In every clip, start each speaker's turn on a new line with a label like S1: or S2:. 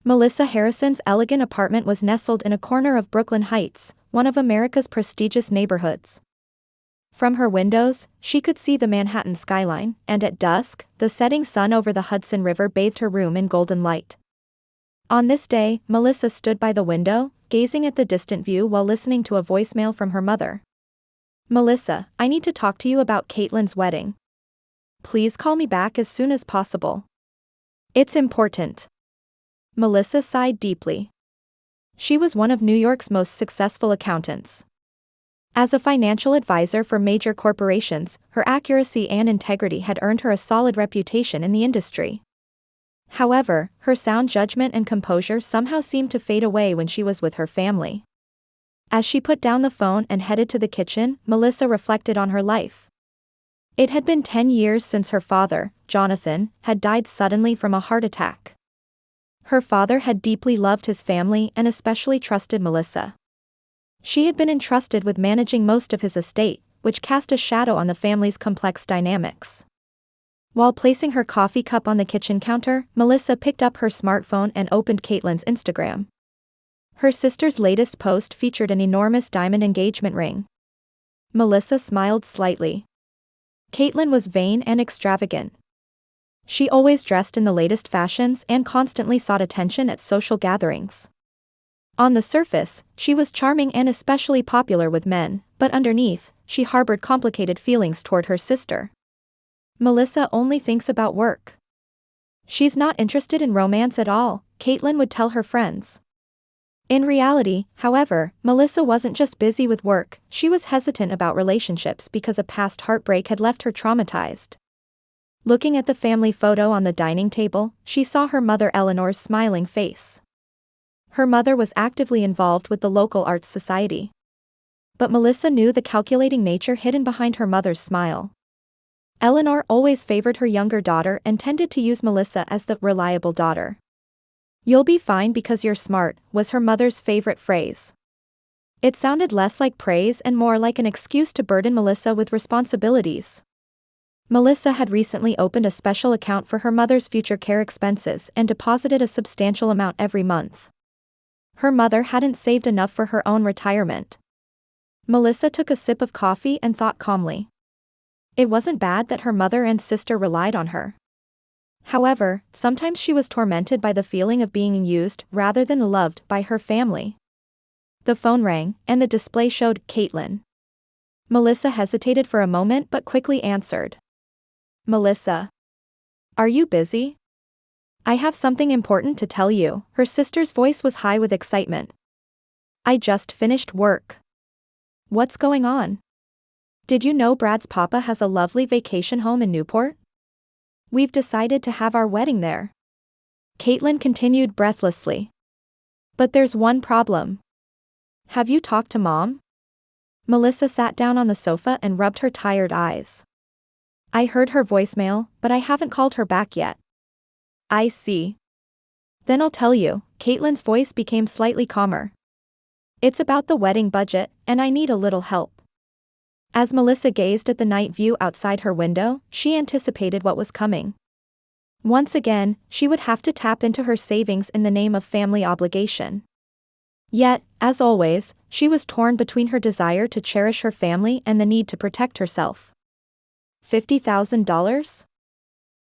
S1: Melissa Harrison's elegant apartment was nestled in a corner of Brooklyn Heights, one of America's prestigious neighborhoods. From her windows, she could see the Manhattan skyline, and at dusk, the setting sun over the Hudson River bathed her room in golden light. On this day, Melissa stood by the window, gazing at the distant view while listening to a voicemail from her mother. "Melissa, I need to talk to you about Caitlin's wedding. Please call me back as soon as possible. It's important." Melissa sighed deeply. She was one of New York's most successful accountants. As a financial advisor for major corporations, her accuracy and integrity had earned her a solid reputation in the industry. However, her sound judgment and composure somehow seemed to fade away when she was with her family. As she put down the phone and headed to the kitchen, Melissa reflected on her life. It had been 10 years since her father, Jonathan, had died suddenly from a heart attack. Her father had deeply loved his family and especially trusted Melissa. She had been entrusted with managing most of his estate, which cast a shadow on the family's complex dynamics. While placing her coffee cup on the kitchen counter, Melissa picked up her smartphone and opened Caitlin's Instagram. Her sister's latest post featured an enormous diamond engagement ring. Melissa smiled slightly. Caitlin was vain and extravagant. She always dressed in the latest fashions and constantly sought attention at social gatherings. On the surface, she was charming and especially popular with men, but underneath, she harbored complicated feelings toward her sister. "Melissa only thinks about work. She's not interested in romance at all," Caitlin would tell her friends. In reality, however, Melissa wasn't just busy with work, she was hesitant about relationships because a past heartbreak had left her traumatized. Looking at the family photo on the dining table, she saw her mother Eleanor's smiling face. Her mother was actively involved with the local arts society. But Melissa knew the calculating nature hidden behind her mother's smile. Eleanor always favored her younger daughter and tended to use Melissa as the reliable daughter. "You'll be fine because you're smart," was her mother's favorite phrase. It sounded less like praise and more like an excuse to burden Melissa with responsibilities. Melissa had recently opened a special account for her mother's future care expenses and deposited a substantial amount every month. Her mother hadn't saved enough for her own retirement. Melissa took a sip of coffee and thought calmly. It wasn't bad that her mother and sister relied on her. However, sometimes she was tormented by the feeling of being used rather than loved by her family. The phone rang, and the display showed Caitlin. Melissa hesitated for a moment but quickly answered. "Melissa. Are you busy? I have something important to tell you." Her sister's voice was high with excitement. "I just finished work." "What's going on? Did you know Brad's papa has a lovely vacation home in Newport? We've decided to have our wedding there." Caitlin continued breathlessly. "But there's one problem. Have you talked to Mom?" Melissa sat down on the sofa and rubbed her tired eyes. "I heard her voicemail, but I haven't called her back yet." "I see. Then I'll tell you." Caitlin's voice became slightly calmer. "It's about the wedding budget, and I need a little help." As Melissa gazed at the night view outside her window, she anticipated what was coming. Once again, she would have to tap into her savings in the name of family obligation. Yet, as always, she was torn between her desire to cherish her family and the need to protect herself. $50,000?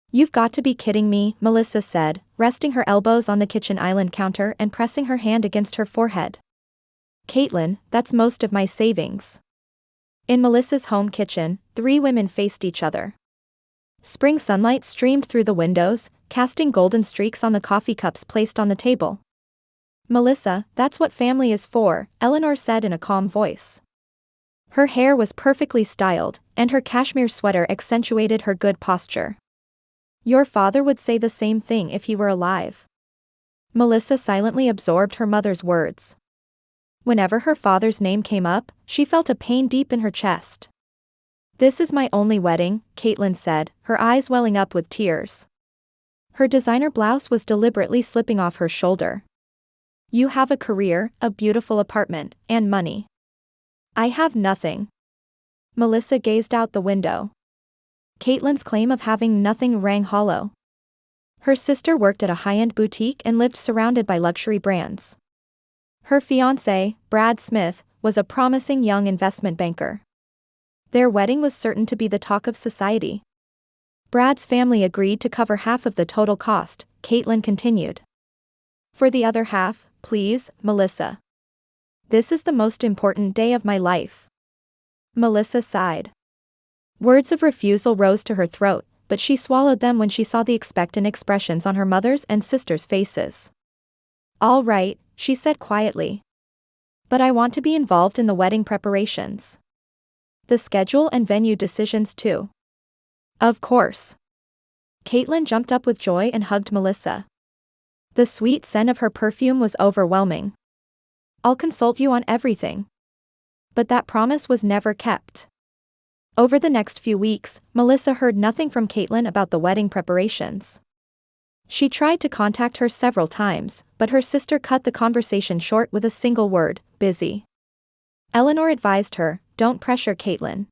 S1: "You've got to be kidding me," Melissa said, resting her elbows on the kitchen island counter and pressing her hand against her forehead. "Caitlin, that's most of my savings." In Melissa's home kitchen, three women faced each other. Spring sunlight streamed through the windows, casting golden streaks on the coffee cups placed on the table. "Melissa, that's what family is for," Eleanor said in a calm voice. Her hair was perfectly styled, and her cashmere sweater accentuated her good posture. "Your father would say the same thing if he were alive." Melissa silently absorbed her mother's words. Whenever her father's name came up, she felt a pain deep in her chest. "This is my only wedding," Caitlin said, her eyes welling up with tears. Her designer blouse was deliberately slipping off her shoulder. "You have a career, a beautiful apartment, and money. I have nothing." Melissa gazed out the window. Caitlin's claim of having nothing rang hollow. Her sister worked at a high-end boutique and lived surrounded by luxury brands. Her fiancé, Brad Smith, was a promising young investment banker. Their wedding was certain to be the talk of society. Brad's family agreed to cover half of the total cost, Caitlin continued. For the other half, please, Melissa. This is the most important day of my life. Melissa sighed. Words of refusal rose to her throat, but she swallowed them when she saw the expectant expressions on her mother's and sister's faces. All right, she said quietly. But I want to be involved in the wedding preparations. The schedule and venue decisions too. Of course. Caitlin jumped up with joy and hugged Melissa. The sweet scent of her perfume was overwhelming. I'll consult you on everything. But that promise was never kept. Over the next few weeks, Melissa heard nothing from Caitlin about the wedding preparations. She tried to contact her several times, but her sister cut the conversation short with a single word, busy. Eleanor advised her, don't pressure Caitlin.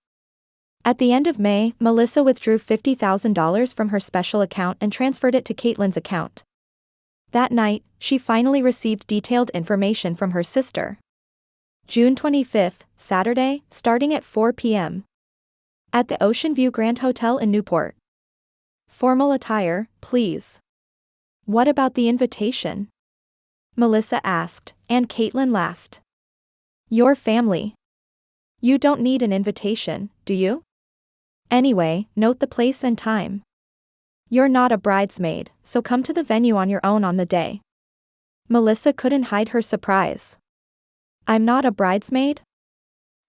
S1: At the end of May, Melissa withdrew $50,000 from her special account and transferred it to Caitlin's account. That night, she finally received detailed information from her sister. June 25, Saturday, starting at 4 p.m. At the Ocean View Grand Hotel in Newport. Formal attire, please. What about the invitation? Melissa asked, and Caitlin laughed. Your family. You don't need an invitation, do you? Anyway, note the place and time. You're not a bridesmaid, so come to the venue on your own on the day. Melissa couldn't hide her surprise. I'm not a bridesmaid?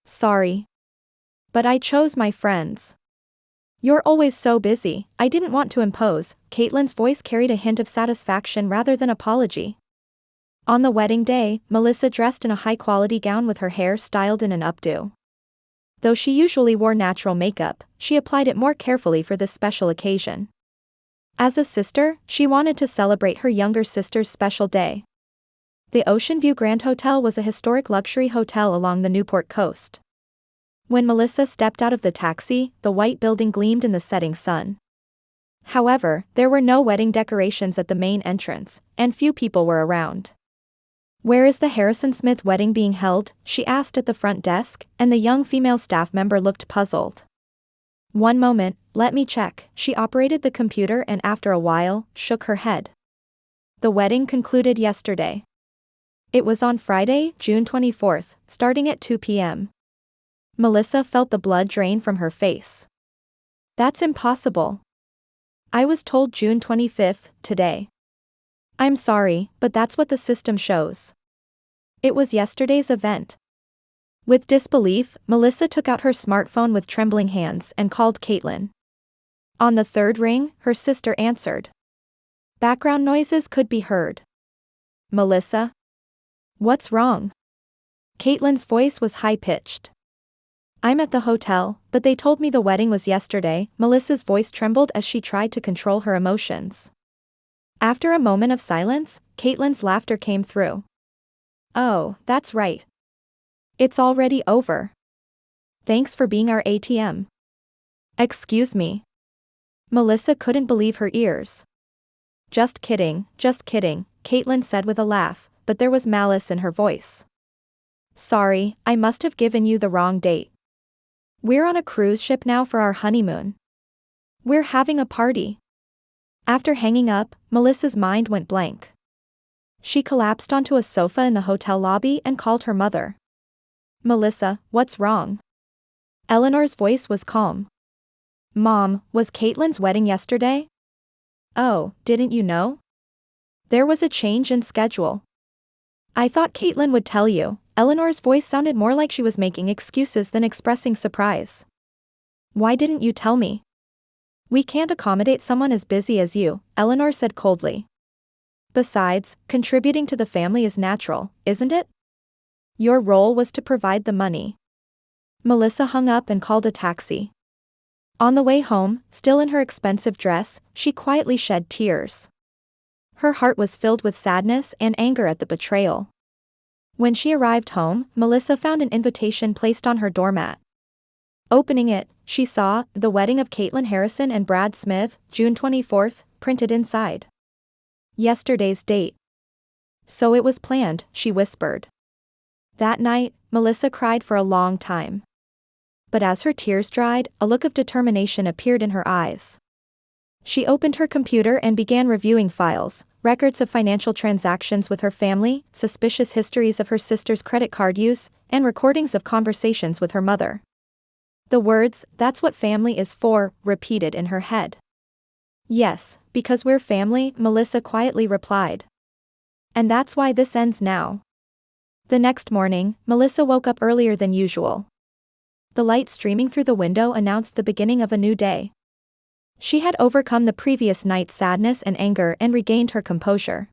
S1: Sorry. But I chose my friends. You're always so busy, I didn't want to impose. Caitlin's voice carried a hint of satisfaction rather than apology. On the wedding day, Melissa dressed in a high-quality gown with her hair styled in an updo. Though she usually wore natural makeup, she applied it more carefully for this special occasion. As a sister, she wanted to celebrate her younger sister's special day. The Ocean View Grand Hotel was a historic luxury hotel along the Newport coast. When Melissa stepped out of the taxi, the white building gleamed in the setting sun. However, there were no wedding decorations at the main entrance, and few people were around. Where is the Harrison Smith wedding being held? She asked at the front desk, and the young female staff member looked puzzled. One moment, let me check. She operated the computer and after a while, shook her head. The wedding concluded yesterday. It was on Friday, June 24th, starting at 2 p.m. Melissa felt the blood drain from her face. That's impossible. I was told June 25th, today. I'm sorry, but that's what the system shows. It was yesterday's event. With disbelief, Melissa took out her smartphone with trembling hands and called Caitlin. On the third ring, her sister answered. Background noises could be heard. Melissa? What's wrong? Caitlin's voice was high-pitched. I'm at the hotel, but they told me the wedding was yesterday. Melissa's voice trembled as she tried to control her emotions. After a moment of silence, Caitlin's laughter came through. Oh, that's right. It's already over. Thanks for being our ATM. Excuse me. Melissa couldn't believe her ears. Just kidding, Caitlin said with a laugh, but there was malice in her voice. Sorry, I must have given you the wrong date. We're on a cruise ship now for our honeymoon. We're having a party. After hanging up, Melissa's mind went blank. She collapsed onto a sofa in the hotel lobby and called her mother. Melissa, what's wrong? Eleanor's voice was calm. Mom, was Caitlin's wedding yesterday? Oh, didn't you know? There was a change in schedule. I thought Caitlin would tell you. Eleanor's voice sounded more like she was making excuses than expressing surprise. Why didn't you tell me? We can't accommodate someone as busy as you, Eleanor said coldly. Besides, contributing to the family is natural, isn't it? Your role was to provide the money. Melissa hung up and called a taxi. On the way home, still in her expensive dress, she quietly shed tears. Her heart was filled with sadness and anger at the betrayal. When she arrived home, Melissa found an invitation placed on her doormat. Opening it, she saw, the wedding of Caitlin Harrison and Brad Smith, June 24th, printed inside. Yesterday's date. So it was planned, she whispered. That night, Melissa cried for a long time. But as her tears dried, a look of determination appeared in her eyes. She opened her computer and began reviewing files, records of financial transactions with her family, suspicious histories of her sister's credit card use, and recordings of conversations with her mother. The words, "That's what family is for," repeated in her head. Yes, because we're family, Melissa quietly replied. And that's why this ends now. The next morning, Melissa woke up earlier than usual. The light streaming through the window announced the beginning of a new day. She had overcome the previous night's sadness and anger and regained her composure.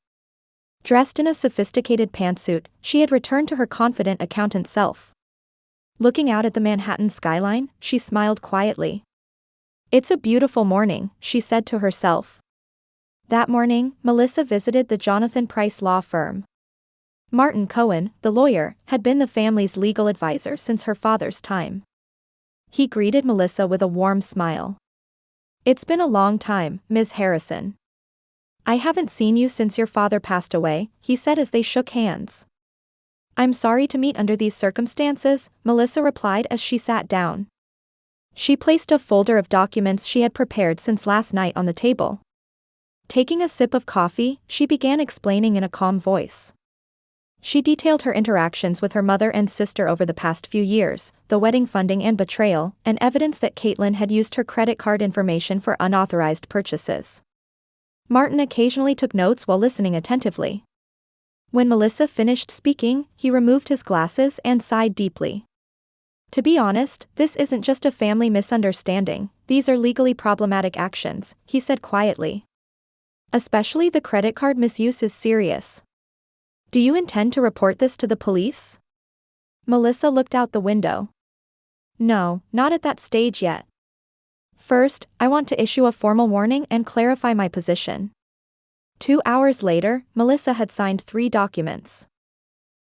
S1: Dressed in a sophisticated pantsuit, she had returned to her confident accountant self. Looking out at the Manhattan skyline, she smiled quietly. It's a beautiful morning, she said to herself. That morning, Melissa visited the Jonathan Price law firm. Martin Cohen, the lawyer, had been the family's legal advisor since her father's time. He greeted Melissa with a warm smile. It's been a long time, Ms. Harrison. I haven't seen you since your father passed away, he said as they shook hands. I'm sorry to meet under these circumstances, Melissa replied as she sat down. She placed a folder of documents she had prepared since last night on the table. Taking a sip of coffee, she began explaining in a calm voice. She detailed her interactions with her mother and sister over the past few years, the wedding funding and betrayal, and evidence that Caitlin had used her credit card information for unauthorized purchases. Martin occasionally took notes while listening attentively. When Melissa finished speaking, he removed his glasses and sighed deeply. To be honest, this isn't just a family misunderstanding, these are legally problematic actions, he said quietly. Especially the credit card misuse is serious. Do you intend to report this to the police? Melissa looked out the window. No, not at that stage yet. First, I want to issue a formal warning and clarify my position. 2 hours later, Melissa had signed 3 documents.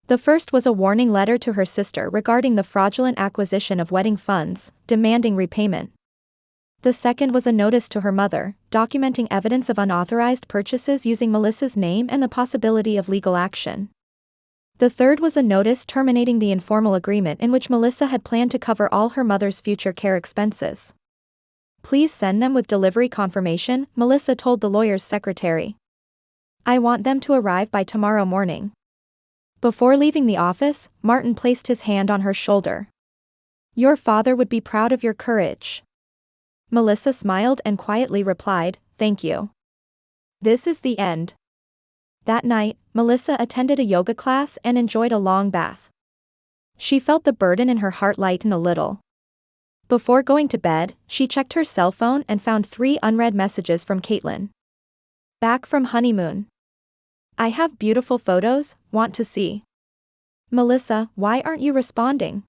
S1: The first was a warning letter to her sister regarding the fraudulent acquisition of wedding funds, demanding repayment. The second was a notice to her mother, documenting evidence of unauthorized purchases using Melissa's name and the possibility of legal action. The third was a notice terminating the informal agreement in which Melissa had planned to cover all her mother's future care expenses. Please send them with delivery confirmation, Melissa told the lawyer's secretary. I want them to arrive by tomorrow morning. Before leaving the office, Martin placed his hand on her shoulder. Your father would be proud of your courage. Melissa smiled and quietly replied, Thank you. This is the end. That night, Melissa attended a yoga class and enjoyed a long bath. She felt the burden in her heart lighten a little. Before going to bed, she checked her cell phone and found 3 unread messages from Caitlin. Back from honeymoon. I have beautiful photos, want to see. Melissa, why aren't you responding?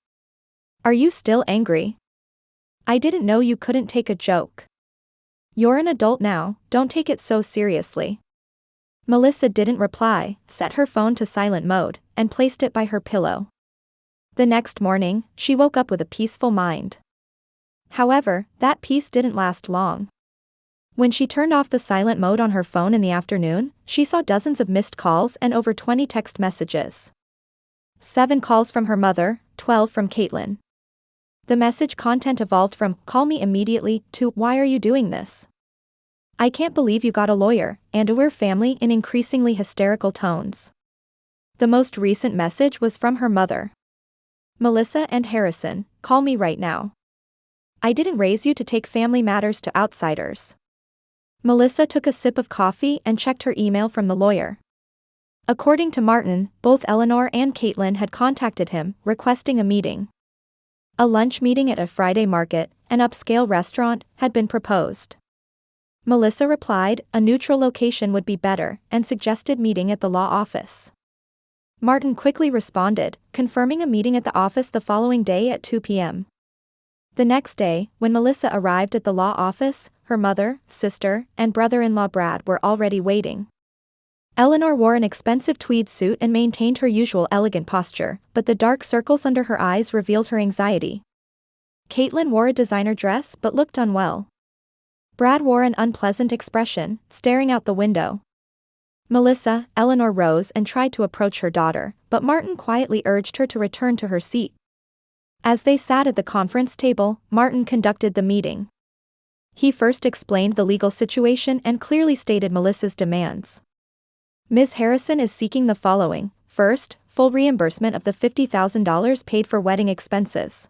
S1: Are you still angry? I didn't know you couldn't take a joke. You're an adult now, don't take it so seriously. Melissa didn't reply, set her phone to silent mode, and placed it by her pillow. The next morning, she woke up with a peaceful mind. However, that peace didn't last long. When she turned off the silent mode on her phone in the afternoon, she saw dozens of missed calls and over 20 text messages. 7 calls from her mother, 12 from Caitlin. The message content evolved from, call me immediately, to, why are you doing this? I can't believe you got a lawyer, and we're family in increasingly hysterical tones. The most recent message was from her mother. Melissa and Harrison, call me right now. I didn't raise you to take family matters to outsiders. Melissa took a sip of coffee and checked her email from the lawyer. According to Martin, both Eleanor and Caitlin had contacted him, requesting a meeting. A lunch meeting at a Friday market, an upscale restaurant, had been proposed. Melissa replied, a neutral location would be better, and suggested meeting at the law office. Martin quickly responded, confirming a meeting at the office the following day at 2 p.m. The next day, when Melissa arrived at the law office, her mother, sister, and brother-in-law Brad were already waiting. Eleanor wore an expensive tweed suit and maintained her usual elegant posture, but the dark circles under her eyes revealed her anxiety. Caitlin wore a designer dress but looked unwell. Brad wore an unpleasant expression, staring out the window. Melissa, Eleanor rose and tried to approach her daughter, but Martin quietly urged her to return to her seat. As they sat at the conference table, Martin conducted the meeting. He first explained the legal situation and clearly stated Melissa's demands. Ms. Harrison is seeking the following: first, full reimbursement of the $50,000 paid for wedding expenses.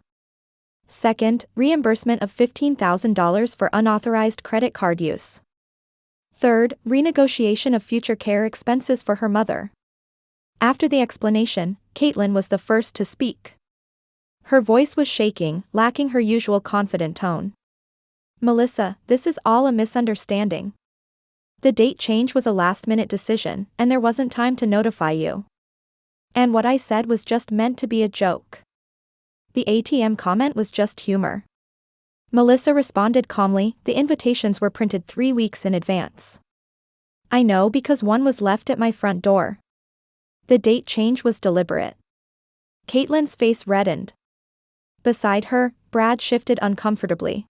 S1: Second, reimbursement of $15,000 for unauthorized credit card use. Third, renegotiation of future care expenses for her mother. After the explanation, Caitlin was the first to speak. Her voice was shaking, lacking her usual confident tone. Melissa, this is all a misunderstanding. The date change was a last-minute decision, and there wasn't time to notify you. And what I said was just meant to be a joke. The ATM comment was just humor. Melissa responded calmly, the invitations were printed 3 weeks in advance. I know because one was left at my front door. The date change was deliberate. Caitlin's face reddened. Beside her, Brad shifted uncomfortably.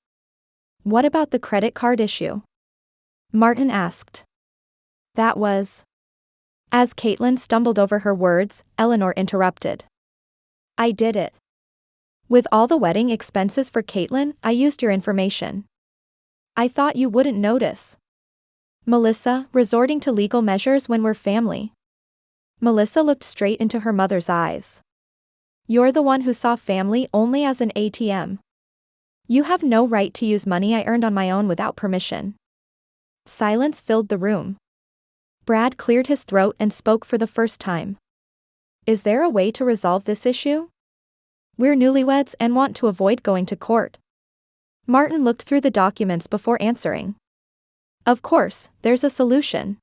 S1: What about the credit card issue? Martin asked. That was... As Caitlin stumbled over her words, Eleanor interrupted. I did it. With all the wedding expenses for Caitlin, I used your information. I thought you wouldn't notice. Melissa, resorting to legal measures when we're family. Melissa looked straight into her mother's eyes. You're the one who saw family only as an ATM. You have no right to use money I earned on my own without permission. Silence filled the room. Brad cleared his throat and spoke for the first time. Is there a way to resolve this issue? We're newlyweds and want to avoid going to court. Martin looked through the documents before answering. Of course, there's a solution.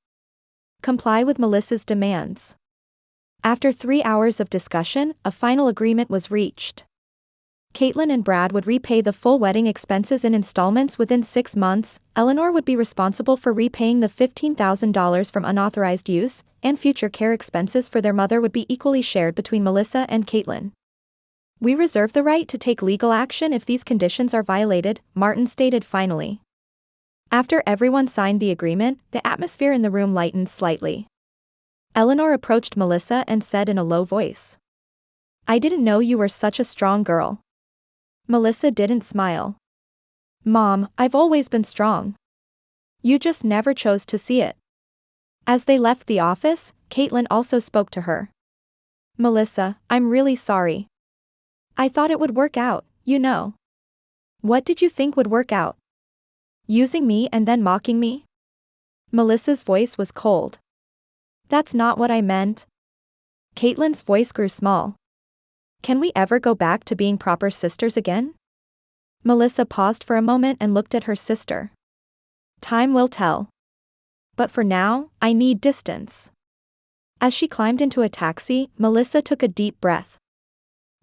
S1: Comply with Melissa's demands. After 3 hours of discussion, a final agreement was reached. Caitlin and Brad would repay the full wedding expenses in installments within 6 months, Eleanor would be responsible for repaying the $15,000 from unauthorized use, and future care expenses for their mother would be equally shared between Melissa and Caitlin. We reserve the right to take legal action if these conditions are violated, Martin stated finally. After everyone signed the agreement, the atmosphere in the room lightened slightly. Eleanor approached Melissa and said in a low voice. I didn't know you were such a strong girl. Melissa didn't smile. Mom, I've always been strong. You just never chose to see it. As they left the office, Caitlin also spoke to her. Melissa, I'm really sorry. I thought it would work out, you know. What did you think would work out? Using me and then mocking me? Melissa's voice was cold. That's not what I meant. Caitlin's voice grew small. Can we ever go back to being proper sisters again? Melissa paused for a moment and looked at her sister. Time will tell. But for now, I need distance. As she climbed into a taxi, Melissa took a deep breath.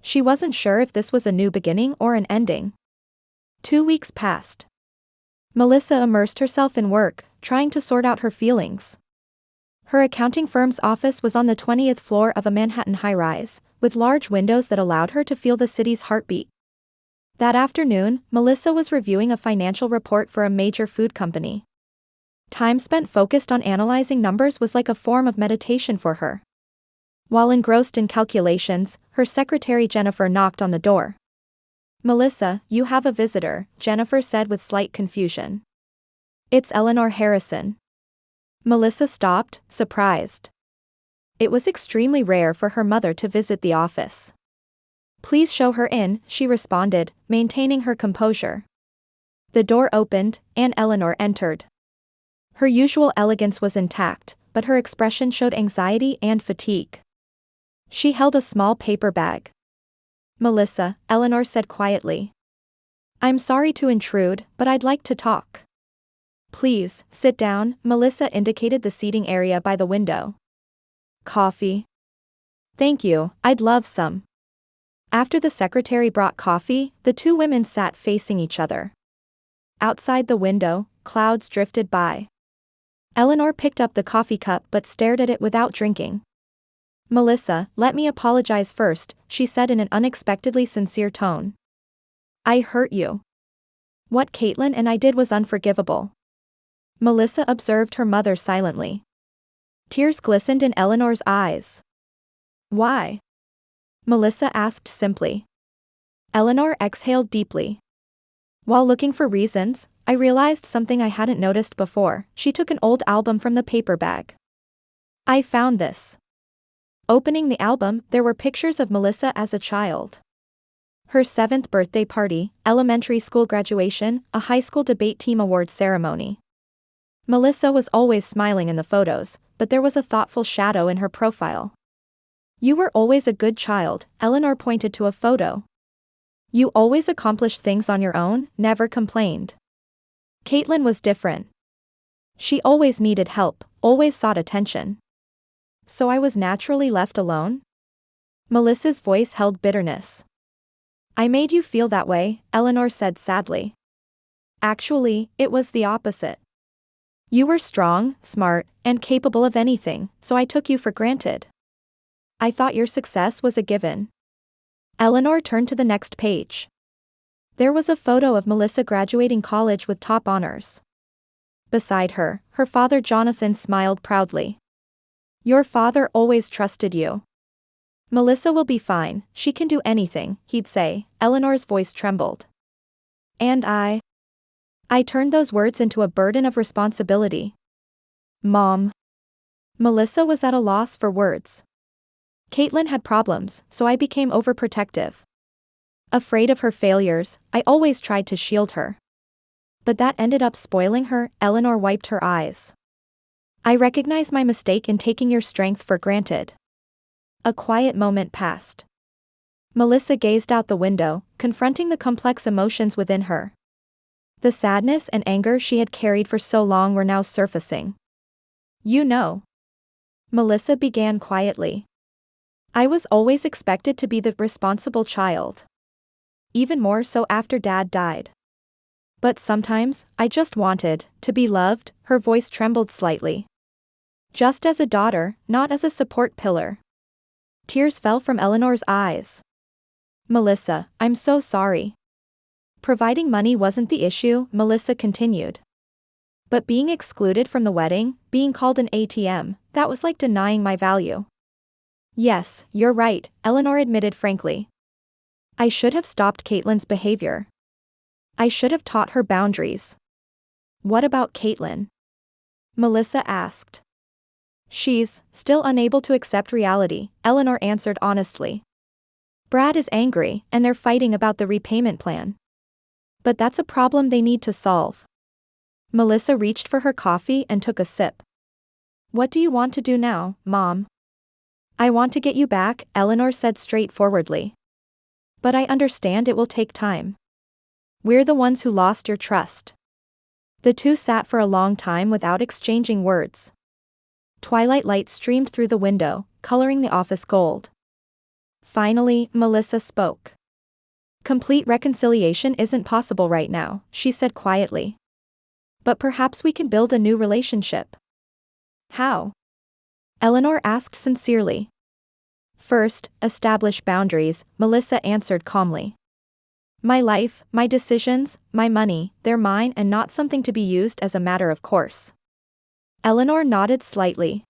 S1: She wasn't sure if this was a new beginning or an ending. 2 weeks passed. Melissa immersed herself in work, trying to sort out her feelings. Her accounting firm's office was on the 20th floor of a Manhattan high-rise, with large windows that allowed her to feel the city's heartbeat. That afternoon, Melissa was reviewing a financial report for a major food company. Time spent focused on analyzing numbers was like a form of meditation for her. While engrossed in calculations, her secretary Jennifer knocked on the door. Melissa, you have a visitor, Jennifer said with slight confusion. It's Eleanor Harrison. Melissa stopped, surprised. It was extremely rare for her mother to visit the office. Please show her in, she responded, maintaining her composure. The door opened, and Eleanor entered. Her usual elegance was intact, but her expression showed anxiety and fatigue. She held a small paper bag. Melissa, Eleanor said quietly. I'm sorry to intrude, but I'd like to talk. Please, sit down, Melissa indicated the seating area by the window. Coffee? Thank you, I'd love some. After the secretary brought coffee, the two women sat facing each other. Outside the window, clouds drifted by. Eleanor picked up the coffee cup but stared at it without drinking. Melissa, let me apologize first, she said in an unexpectedly sincere tone. I hurt you. What Caitlin and I did was unforgivable. Melissa observed her mother silently. Tears glistened in Eleanor's eyes. Why? Melissa asked simply. Eleanor exhaled deeply. While looking for reasons, I realized something I hadn't noticed before. She took an old album from the paper bag. I found this. Opening the album, there were pictures of Melissa as a child. Her 7th birthday party, elementary school graduation, a high school debate team award ceremony. Melissa was always smiling in the photos, but there was a thoughtful shadow in her profile. You were always a good child, Eleanor pointed to a photo. You always accomplished things on your own, never complained. Caitlin was different. She always needed help, always sought attention. So I was naturally left alone? Melissa's voice held bitterness. I made you feel that way, Eleanor said sadly. Actually, it was the opposite. You were strong, smart, and capable of anything, so I took you for granted. I thought your success was a given. Eleanor turned to the next page. There was a photo of Melissa graduating college with top honors. Beside her, her father Jonathan smiled proudly. Your father always trusted you. Melissa will be fine, she can do anything, he'd say. Eleanor's voice trembled. And I turned those words into a burden of responsibility. Mom. Melissa was at a loss for words. Caitlin had problems, so I became overprotective. Afraid of her failures, I always tried to shield her. But that ended up spoiling her. Eleanor wiped her eyes. I recognize my mistake in taking your strength for granted. A quiet moment passed. Melissa gazed out the window, confronting the complex emotions within her. The sadness and anger she had carried for so long were now surfacing. You know. Melissa began quietly. I was always expected to be the responsible child. Even more so after Dad died. But sometimes, I just wanted to be loved. Her voice trembled slightly. Just as a daughter, not as a support pillar. Tears fell from Eleanor's eyes. Melissa, I'm so sorry. Providing money wasn't the issue, Melissa continued. But being excluded from the wedding, being called an ATM, that was like denying my value. Yes, you're right, Eleanor admitted frankly. I should have stopped Caitlin's behavior. I should have taught her boundaries. What about Caitlin? Melissa asked. She's still unable to accept reality, Eleanor answered honestly. Brad is angry, and they're fighting about the repayment plan. But that's a problem they need to solve. Melissa reached for her coffee and took a sip. What do you want to do now, Mom? I want to get you back, Eleanor said straightforwardly. But I understand it will take time. We're the ones who lost your trust. The two sat for a long time without exchanging words. Twilight light streamed through the window, coloring the office gold. Finally, Melissa spoke. Complete reconciliation isn't possible right now, she said quietly. But perhaps we can build a new relationship. How? Eleanor asked sincerely. First, establish boundaries, Melissa answered calmly. My life, my decisions, my money, they're mine and not something to be used as a matter of course. Eleanor nodded slightly.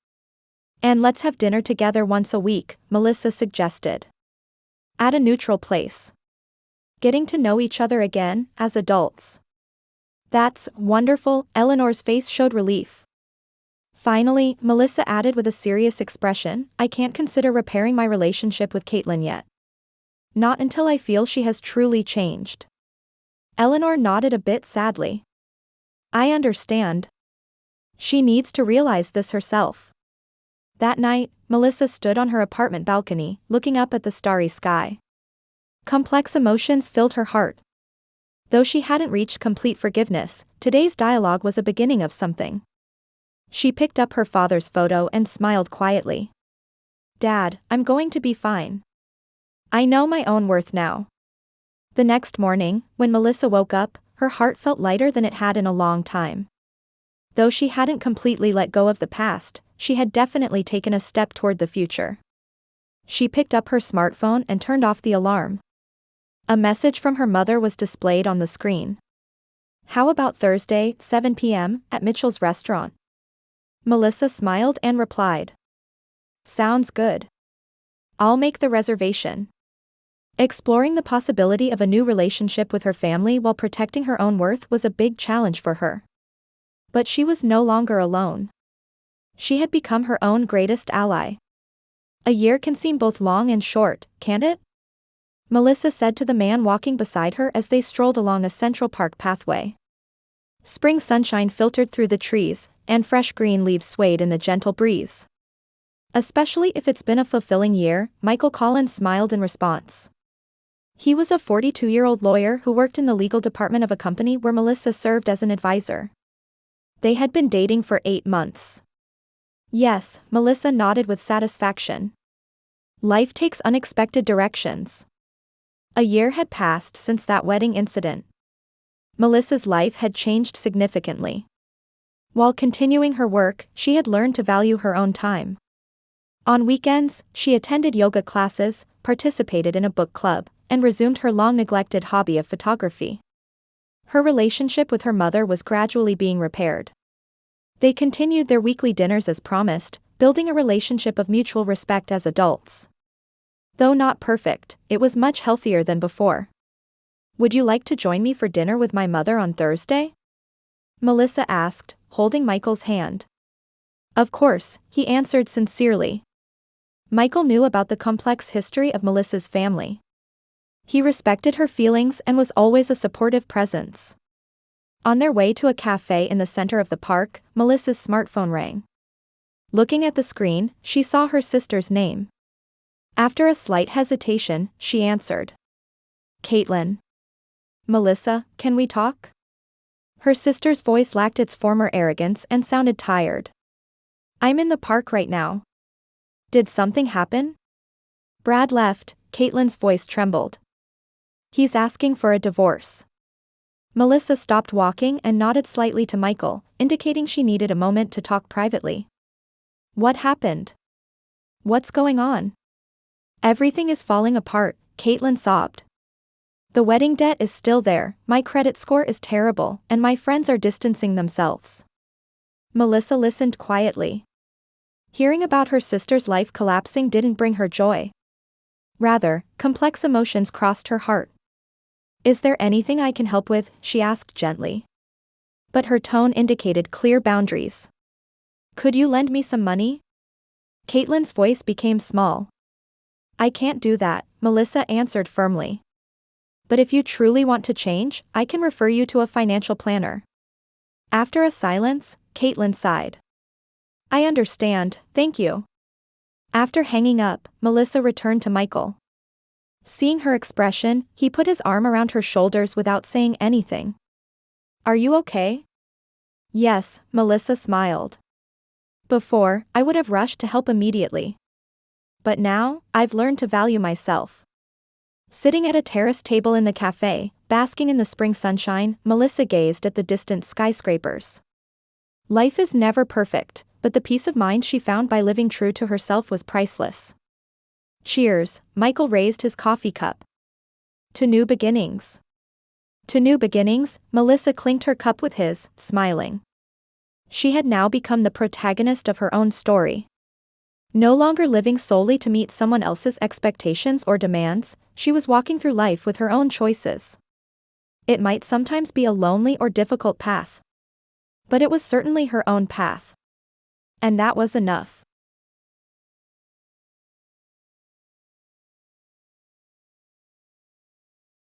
S1: And let's have dinner together once a week, Melissa suggested. At a neutral place. Getting to know each other again, as adults. That's wonderful, Eleanor's face showed relief. Finally, Melissa added with a serious expression, I can't consider repairing my relationship with Caitlin yet. Not until I feel she has truly changed. Eleanor nodded a bit sadly. I understand. She needs to realize this herself. That night, Melissa stood on her apartment balcony, looking up at the starry sky. Complex emotions filled her heart. Though she hadn't reached complete forgiveness, today's dialogue was a beginning of something. She picked up her father's photo and smiled quietly. Dad, I'm going to be fine. I know my own worth now. The next morning, when Melissa woke up, her heart felt lighter than it had in a long time. Though she hadn't completely let go of the past, she had definitely taken a step toward the future. She picked up her smartphone and turned off the alarm. A message from her mother was displayed on the screen. How about Thursday, 7 p.m., at Mitchell's restaurant? Melissa smiled and replied. Sounds good. I'll make the reservation. Exploring the possibility of a new relationship with her family while protecting her own worth was a big challenge for her. But she was no longer alone. She had become her own greatest ally. A year can seem both long and short, can't it? Melissa said to the man walking beside her as they strolled along a Central Park pathway. Spring sunshine filtered through the trees, and fresh green leaves swayed in the gentle breeze. Especially if it's been a fulfilling year, Michael Collins smiled in response. He was a 42-year-old lawyer who worked in the legal department of a company where Melissa served as an advisor. They had been dating for 8 months. Yes, Melissa nodded with satisfaction. Life takes unexpected directions. A year had passed since that wedding incident. Melissa's life had changed significantly. While continuing her work, she had learned to value her own time. On weekends, she attended yoga classes, participated in a book club, and resumed her long-neglected hobby of photography. Her relationship with her mother was gradually being repaired. They continued their weekly dinners as promised, building a relationship of mutual respect as adults. Though not perfect, it was much healthier than before. Would you like to join me for dinner with my mother on Thursday? Melissa asked, holding Michael's hand. Of course, he answered sincerely. Michael knew about the complex history of Melissa's family. He respected her feelings and was always a supportive presence. On their way to a cafe in the center of the park, Melissa's smartphone rang. Looking at the screen, she saw her sister's name. After a slight hesitation, she answered. Caitlin. Melissa, can we talk? Her sister's voice lacked its former arrogance and sounded tired. I'm in the park right now. Did something happen? Brad left, Caitlin's voice trembled. He's asking for a divorce. Melissa stopped walking and nodded slightly to Michael, indicating she needed a moment to talk privately. What happened? What's going on? Everything is falling apart, Caitlin sobbed. The wedding debt is still there, my credit score is terrible, and my friends are distancing themselves. Melissa listened quietly. Hearing about her sister's life collapsing didn't bring her joy. Rather, complex emotions crossed her heart. Is there anything I can help with? She asked gently. But her tone indicated clear boundaries. Could you lend me some money? Caitlin's voice became small. I can't do that, Melissa answered firmly. But if you truly want to change, I can refer you to a financial planner. After a silence, Caitlin sighed. I understand, thank you. After hanging up, Melissa returned to Michael. Seeing her expression, he put his arm around her shoulders without saying anything. Are you okay? Yes, Melissa smiled. Before, I would have rushed to help immediately. But now, I've learned to value myself. Sitting at a terrace table in the cafe, basking in the spring sunshine, Melissa gazed at the distant skyscrapers. Life is never perfect, but the peace of mind she found by living true to herself was priceless. Cheers, Michael raised his coffee cup. To new beginnings. To new beginnings, Melissa clinked her cup with his, smiling. She had now become the protagonist of her own story. No longer living solely to meet someone else's expectations or demands, she was walking through life with her own choices. It might sometimes be a lonely or difficult path. But it was certainly her own path. And that was enough.